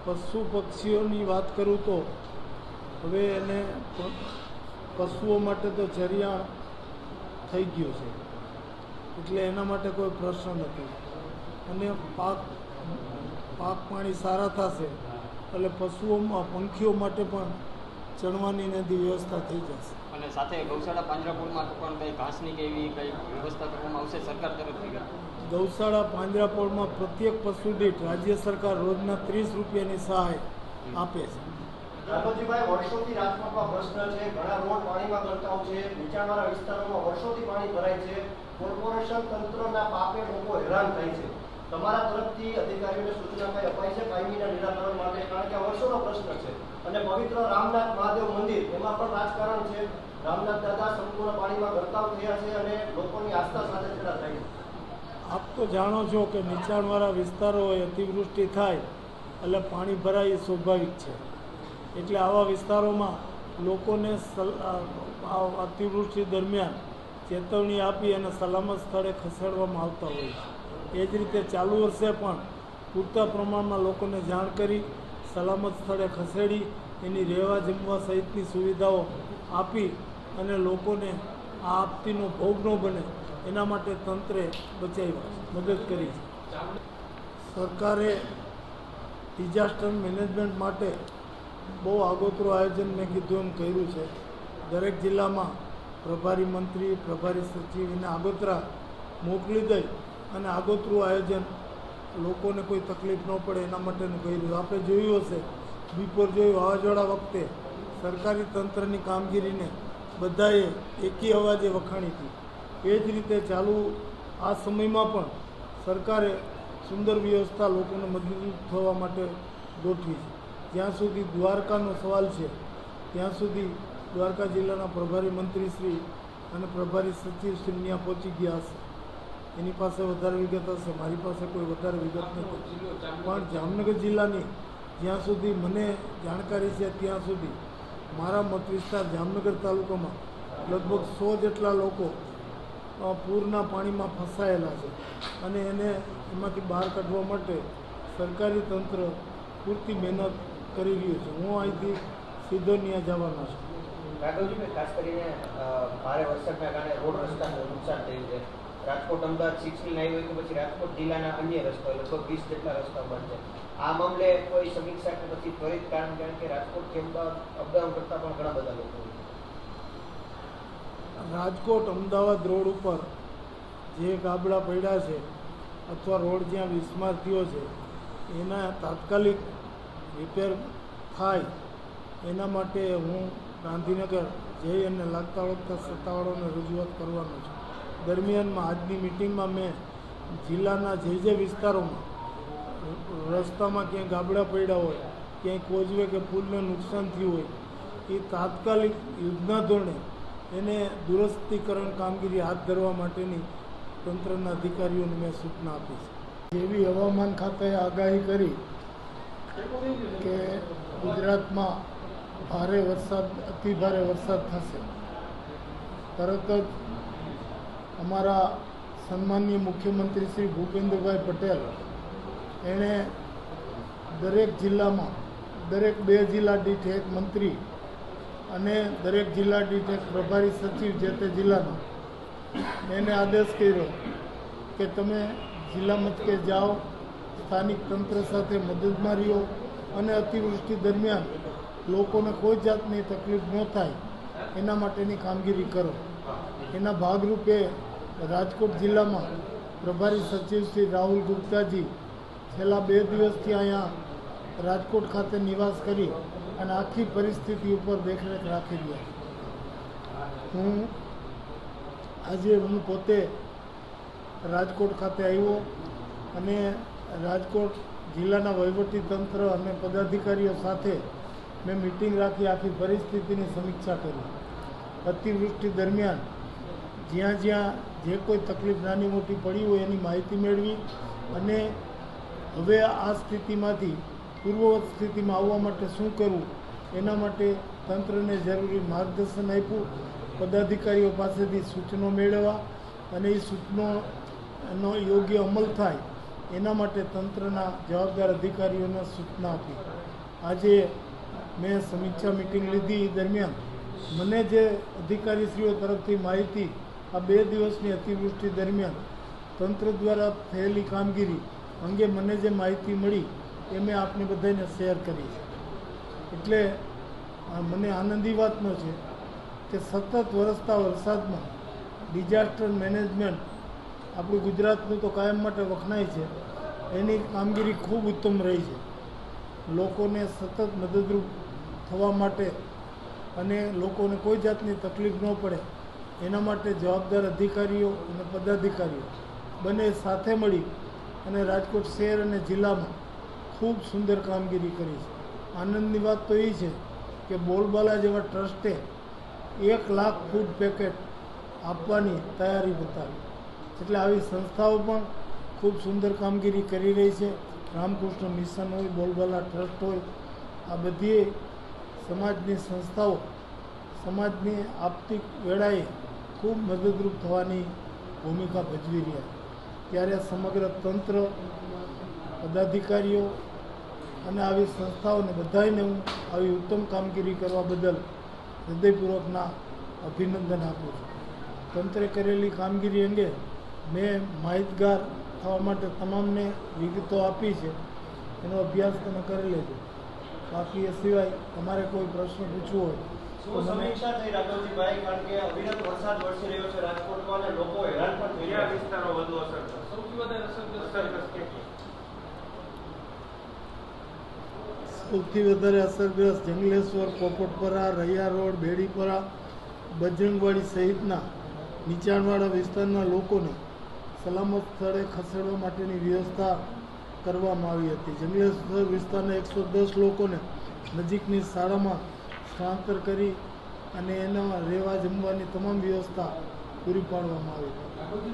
પશુ પક્ષીઓની વાત કરું તો હવે એને પશુઓ માટે તો ચરિયાણ થઈ ગયું છે, એટલે એના માટે કોઈ પ્રશ્ન નથી. અને પાક પાણી સારા થશે એટલે પશુઓમાં પંખીઓ માટે પણ ચણવાની નદી વ્યવસ્થા થઈ જશે. અને સાથે ગૌશાળા પાંજરાપોળમાં પણ કંઈ ઘાસની કે એવી કંઈ વ્યવસ્થા કરવામાં આવશે સરકાર તરફથી? ગૌશાળા પાંજરાપોળમાં પ્રત્યેક પશુ દીઠ રાજ્ય સરકાર રોજના 30 રૂપિયાની સહાય આપે છે. રાઘવજીભાઈ, વર્ષોથી રાજકોટમાં પ્રશ્ન છે, ઘણા રોડ પાણીમાં ગરકાવ છે, નીચાણવાળા વિસ્તારોમાં વર્ષોથી પાણી ભરાય છે, કોર્પોરેશન તંત્રના પાપે લોકો હેરાન થાય છે. તમારા તરફથી અધિકારીઓને સૂચના કઈ અપાય છે કાયમીના નિરાકરણ માટે? કારણ કે આ વર્ષોનો પ્રશ્ન છે. અને પવિત્ર રામનાથ મહાદેવ મંદિર, એમાં પણ રાજકારણ છે. રામનાથ દાદા સંપૂર્ણ પાણીમાં ગરકાવ થયા છે અને લોકોની આસ્થા સાથે છેડા થાય છે. આપ તો જાણો છો કે નીચાણવાળા વિસ્તારો હોય, અતિવૃષ્ટિ થાય એટલે પાણી ભરાય એ સ્વાભાવિક છે. એટલે આવા વિસ્તારોમાં લોકોને અતિવૃષ્ટિ દરમિયાન ચેતવણી આપી અને સલામત સ્થળે ખસેડવામાં આવતા હોય છે. એ જ રીતે ચાલુ વર્ષે પણ પૂરતા પ્રમાણમાં લોકોને જાણ કરી સલામત સ્થળે ખસેડી એની રહેવા જમવા સહિતની સુવિધાઓ આપી અને લોકોને આ આપત્તિનો ભોગ ન બને એના માટે તંત્રે બચાવ્યા મદદ કરી છે. સરકારે ડિઝાસ્ટર મેનેજમેન્ટ માટે બહુ આગોતરું આયોજન મેં કીધું એમ કર્યું છે. દરેક જિલ્લામાં પ્રભારી મંત્રી, પ્રભારી સચિવ એને આગોતરા મોકલી દઈ અને આગોતરું આયોજન લોકોને કોઈ તકલીફ ન પડે એના માટેનું કર્યું. આપણે જોયું હશે બિપોરજોય વાવાઝોડા વખતે સરકારી તંત્રની કામગીરીને બધાએ એકી અવાજે વખાણી હતી. એ જ રીતે ચાલુ આ સમયમાં પણ સરકારે સુંદર વ્યવસ્થા લોકોને મદદરૂપ થવા માટે ગોઠવી છે. જ્યાં સુધી દ્વારકાનો સવાલ છે ત્યાં સુધી દ્વારકા જિલ્લાના પ્રભારી મંત્રીશ્રી અને પ્રભારી સચિવશ્રી ત્યાં પહોંચી ગયા હશે. એની પાસે વધારે વિગત હશે, મારી પાસે કોઈ વધારે વિગત નથી. પણ જામનગર જિલ્લાની જ્યાં સુધી મને જાણકારી છે ત્યાં સુધી મારા મત વિસ્તાર જામનગર તાલુકામાં લગભગ 100 જેટલા લોકો પૂરના પાણીમાં ફસાયેલા છે અને એને એમાંથી બહાર કાઢવા માટે સરકારી તંત્ર પૂરતી મહેનત કરી રહ્યું છે. હું અહીંથી સીધો ત્યાં જવાનો છું. રાઘવજીભાઈ, ખાસ કરીને ભારે વરસાદના કારણે રોડ રસ્તાનું નુકસાન થયું છે. રાજકોટ અમદાવાદ 6 ની લાઈન હોય કે પછી રાજકોટ જિલ્લાના અન્ય રસ્તાઓ લગભગ 20 જેટલા રસ્તાઓ બંધ છે. આ મામલે કોઈ સમીક્ષા કે પછી ત્વરિત કારણ કે રાજકોટથી અમદાવાદ અપડાઉન કરતા પણ ઘણા બધા લોકો હોય. રાજકોટ અમદાવાદ રોડ ઉપર જે ગાબડા પડ્યા છે અથવા રોડ જ્યાં વિસ્માર થયો છે એના તાત્કાલિક રિપેર થાય એના માટે હું ગાંધીનગર જઈ અને લાગતા વળગતા સત્તાવાળાઓને રજૂઆત કરવાનો છું. દરમિયાનમાં આજની મિટિંગમાં મેં જિલ્લાના જે વિસ્તારોમાં રસ્તામાં ક્યાંય ગાબડા પડ્યા હોય, ક્યાંય કોઝવે કે પુલને નુકસાન થયું હોય એ તાત્કાલિક યુદ્ધના ધોરણે એને દુરસ્તીકરણ કામગીરી હાથ ધરવા માટેની તંત્રના અધિકારીઓને મેં સૂચના આપી છે. જેવી હવામાન ખાતાએ આગાહી કરી કે ગુજરાતમાં ભારે વરસાદ, અતિભારે વરસાદ થશે, તરત જ અમારા સન્માનીય મુખ્યમંત્રી શ્રી ભૂપેન્દ્રભાઈ પટેલ એણે દરેક જિલ્લામાં દરેક 2 જિલ્લા દીઠ એક મંત્રી અને દરેક જિલ્લા દીઠ એક પ્રભારી સચિવ જે તે જિલ્લાનો એને આદેશ કર્યો કે તમે જિલ્લા મથકે જાઓ, સ્થાનિક તંત્ર સાથે મદદમાં રહ્યો અને અતિવૃષ્ટિ દરમિયાન લોકોને કોઈ જાતની તકલીફ ન થાય એના માટેની કામગીરી કરો. એના ભાગરૂપે રાજકોટ જિલ્લામાં પ્રભારી સચિવ શ્રી રાહુલ ગુપ્તાજી છેલ્લા 2 દિવસથી અહીંયા રાજકોટ ખાતે નિવાસ કરી અને આખી પરિસ્થિતિ ઉપર દેખરેખ રાખી રહ્યા. હું પોતે રાજકોટ ખાતે આવ્યો અને રાજકોટ જિલ્લાના વહીવટીતંત્ર અને પદાધિકારીઓ સાથે મેં મિટિંગ રાખી આખી પરિસ્થિતિની સમીક્ષા કરી. અતિવૃષ્ટિ દરમિયાન જ્યાં જ્યાં જે કોઈ તકલીફ નાની મોટી પડી હોય એની માહિતી મેળવી અને હવે આ સ્થિતિમાંથી પૂર્વવત સ્થિતિમાં આવવા માટે શું કરવું એના માટે તંત્રને જરૂરી માર્ગદર્શન આપ્યું. પદાધિકારીઓ પાસેથી સૂચનો મેળવવા અને એ સૂચનોનો યોગ્ય અમલ થાય એના માટે તંત્રના જવાબદાર અધિકારીઓને સૂચના આપી. આજે મેં સમીક્ષા મિટિંગ લીધી દરમિયાન મને જે અધિકારીશ્રીઓ તરફથી માહિતી આ 2 દિવસની અતિવૃષ્ટિ દરમિયાન તંત્ર દ્વારા થયેલી કામગીરી અંગે મને જે માહિતી મળી એ મેં આપને બધાને શેર કરી છે. એટલે મને આનંદી વાતનો છે કે સતત વરસતા વરસાદમાં ડિઝાસ્ટર મેનેજમેન્ટ આપણું ગુજરાતનું તો કાયમ માટે વખણાય છે, એની કામગીરી ખૂબ ઉત્તમ રહી છે. લોકોને સતત મદદરૂપ થવા માટે અને લોકોને કોઈ જાતની તકલીફ ન પડે એના માટે જવાબદાર અધિકારીઓ અને પદાધિકારીઓ બંને સાથે મળી અને રાજકોટ શહેર અને જિલ્લામાં ખૂબ સુંદર કામગીરી કરી છે. આનંદની વાત તો એ છે કે બોલબાલા જેવા ટ્રસ્ટે 1 લાખ ફૂડ પેકેટ આપવાની તૈયારી બતાવી. એટલે આવી સંસ્થાઓ પણ ખૂબ સુંદર કામગીરી કરી રહી છે. રામકૃષ્ણ મિશન હોય, બોલબાલા ટ્રસ્ટ હોય, આ બધી સમાજની સંસ્થાઓ સમાજની આર્થિક વેળાએ ખૂબ મદદરૂપ થવાની ભૂમિકા ભજવી રહ્યા. ત્યારે સમગ્ર તંત્ર, પદાધિકારીઓ અને આવી સંસ્થાઓને બધાને હું આવી ઉત્તમ કામગીરી કરવા બદલ હૃદયપૂર્વકના અભિનંદન આપું છું. તંત્રે કરેલી કામગીરી અંગે મેં માહિતગાર થવા માટે તમામને વિગતો આપી છે. એનો અભ્યાસ તમે કરી લેજો. બાકી એ સિવાય તમારે કોઈ પ્રશ્ન પૂછવો હોય શું સમીક્ષા થઈ રાઘવજીભાઈ? કારણ કે અવિરત વરસાદ વરસી રહ્યો છે રાજકોટમાં અને લોકો હેરાન પણ થઈ રહ્યા. વિસ્તારો વધુ અસરગ્રસ્ત, સૌથી વધારે સૌથી વધારે અસરગ્રસ્ત જંગલેશ્વર, પોપટપરા, રૈયા રોડ, બેડીપરા, બજરંગવાડી સહિતના નીચાણવાળા વિસ્તારના લોકોને સલામત સ્થળે ખસેડવા માટેની વ્યવસ્થા કરવામાં આવી હતી. જંગલેશ્વર વિસ્તારના 110 લોકોને નજીકની શાળામાં સ્થળાંતર કરી અને એના રહેવા જમવાની તમામ વ્યવસ્થા પૂરી પાડવામાં આવી.